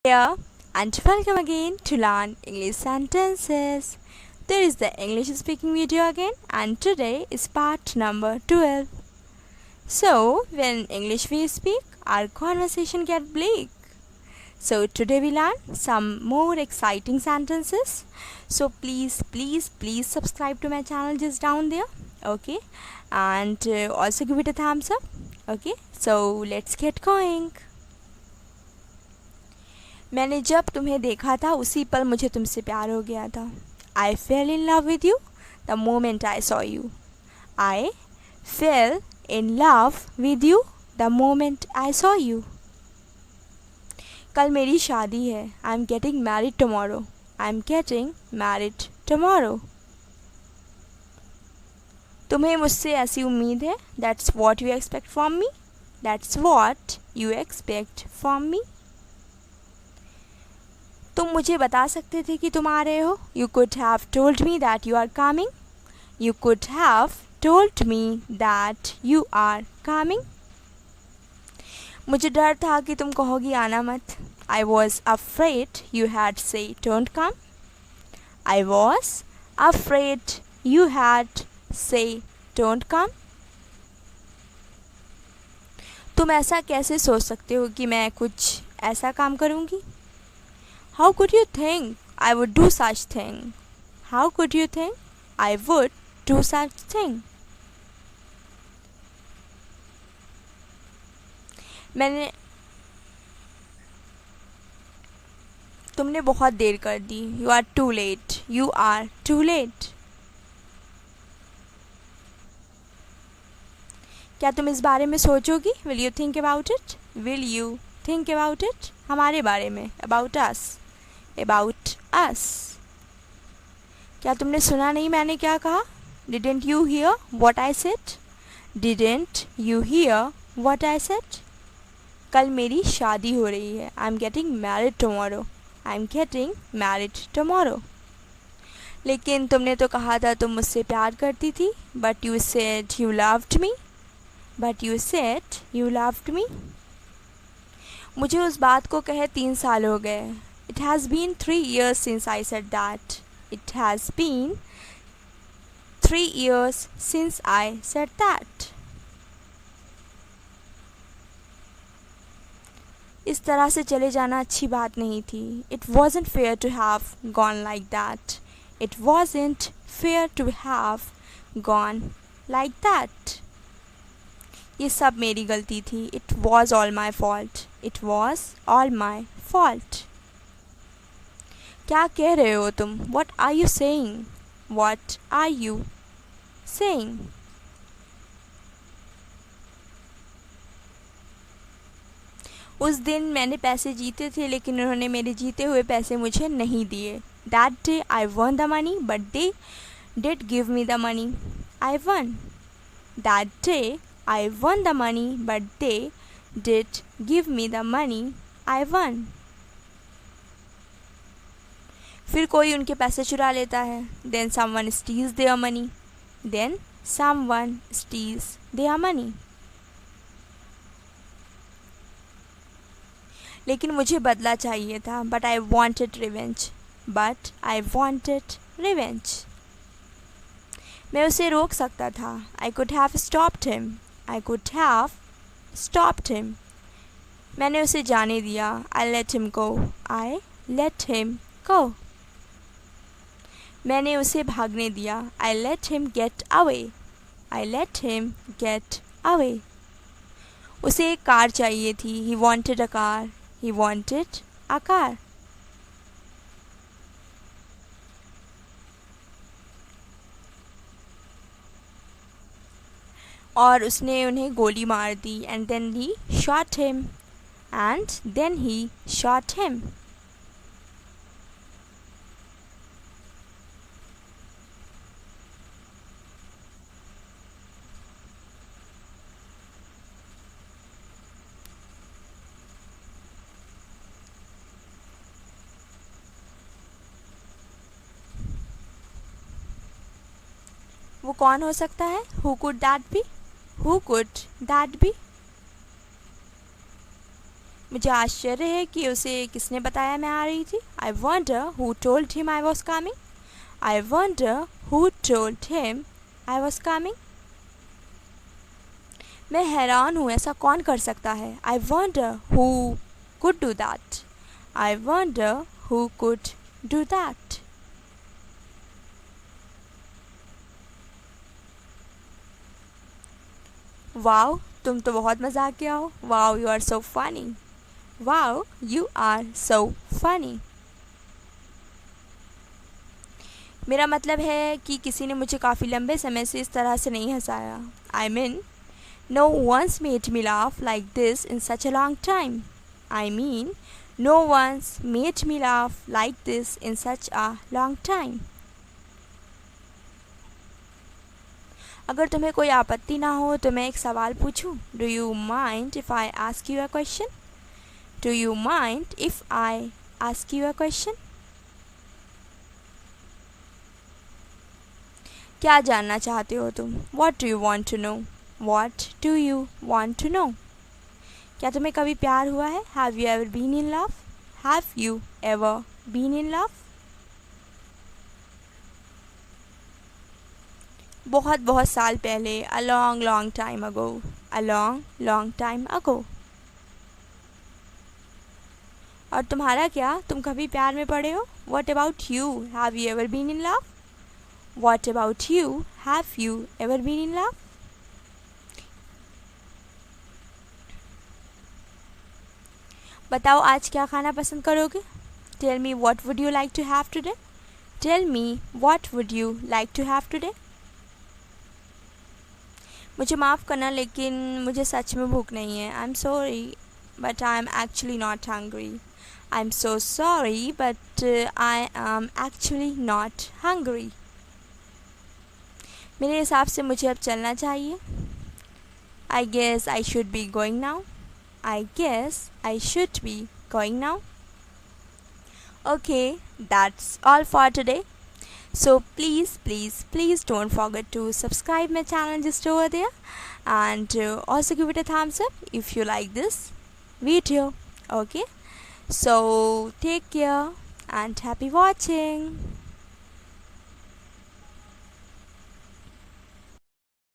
Here and welcome again to learn English sentences. There is the English speaking video again, and today is part number 12. So, when English we speak, our conversation get bleak. So today we learn some more exciting sentences. So please subscribe to my channel just down there. Okay, and also give it a thumbs up. Okay, so let's get going. मैंने जब तुम्हें देखा था उसी पल मुझे तुमसे प्यार हो गया था. I fell in love with you the moment I saw you. I fell in love with you the moment I saw you. कल मेरी शादी है. I'm getting married tomorrow. I'm getting married tomorrow. तुम्हें मुझसे ऐसी उम्मीद है. That's what you expect from me. That's what you expect from me. तुम मुझे बता सकते थे कि तुम आ रहे हो. You could have told me that you are coming. You could have told me that you are coming. मुझे डर था कि तुम कहोगी आना मत. I was afraid you had say don't come. I was afraid you had say don't come. तुम ऐसा कैसे सोच सकते हो कि मैं कुछ ऐसा काम करूँगी. How could you think I would do such thing? How could you think I would do such thing? तुमने बहुत देर कर दी. You are too late. You are too late. क्या तुम इस बारे में सोचोगी? Will you think about it? Will you think about it? हमारे बारे में. About us. About us. क्या तुमने सुना नहीं मैंने क्या कहा? Didn't you hear what I said? Didn't you hear what I said? कल मेरी शादी हो रही है. I'm getting married tomorrow. I'm getting married tomorrow. लेकिन तुमने तो कहा था तुम मुझसे प्यार करती थी. But you said you loved me. But you said you loved me. मुझे उस बात को कहे 3 साल हो गए. It has been 3 years since I said that. It has been 3 years since I said that. इस तरह से चले जाना अच्छी बात नहीं थी. It wasn't fair to have gone like that. It wasn't fair to have gone like that. ये सब मेरी गलती थी. It was all my fault. It was all my fault. क्या कह रहे हो तुम? What are you saying? What are you saying? उस दिन मैंने पैसे जीते थे लेकिन उन्होंने मेरे जीते हुए पैसे मुझे नहीं दिए. That day I won the money but they did give me the money. I won. That day I won the money but they did give me the money. I won. फिर कोई उनके पैसे चुरा लेता है. Then someone steals their money. Then someone steals their money. लेकिन मुझे बदला चाहिए था. But I wanted revenge. But I wanted revenge. मैं उसे रोक सकता था. I could have stopped him. I could have stopped him. मैंने उसे जाने दिया. I let him go. I let him go. मैंने उसे भागने दिया. I let him get away. I let him get away. उसे एक कार चाहिए थी. He wanted a car. He wanted a car. और उसने उन्हें गोली मार दी. And then he shot him. And then he shot him. वो कौन हो सकता है? Who could that be? Who could that be? मुझे आश्चर्य है कि उसे किसने बताया मैं आ रही थी. I wonder who told him I was coming. I wonder who told him I was coming. मैं हैरान हूँ, ऐसा कौन कर सकता है. I wonder who could do that. I wonder who could do that. Wow, तुम तो बहुत मज़ाकिया हो. Wow, you are so funny. Wow, you are so funny. मेरा मतलब है कि किसी ने मुझे काफ़ी लंबे समय से इस तरह से नहीं हंसाया. I mean, no one's made me laugh like this in such a long time. I mean, no one's made me laugh like this in such a long time. अगर तुम्हें कोई आपत्ति ना हो तो मैं एक सवाल पूछूं. Do you mind if I ask you a question? Do you mind if I ask you a question? क्या जानना चाहते हो तुम? What do you want to know? What do you want to know? क्या तुम्हें कभी प्यार हुआ है? Have you ever been in love? Have you ever been in love? बहुत बहुत साल पहले. A long long time ago. A long long time ago. और तुम्हारा क्या? तुम कभी प्यार में पड़े हो? What about you? Have you ever been in love? What about you? Have you ever been in love? बताओ आज क्या खाना पसंद करोगे? Tell me what would you like to have today? Tell me what would you like to have today? मुझे माफ़ करना लेकिन मुझे सच में भूख नहीं है. I'm sorry but I am actually not hungry. I'm so sorry but I am actually not hungry. मेरे हिसाब से मुझे अब चलना चाहिए. I guess I should be going now. I guess I should be going now. Okay, that's all for today. So please don't forget to subscribe my channel just over there, and also give it a thumbs up if you like this video. Okay, so take care and happy watching.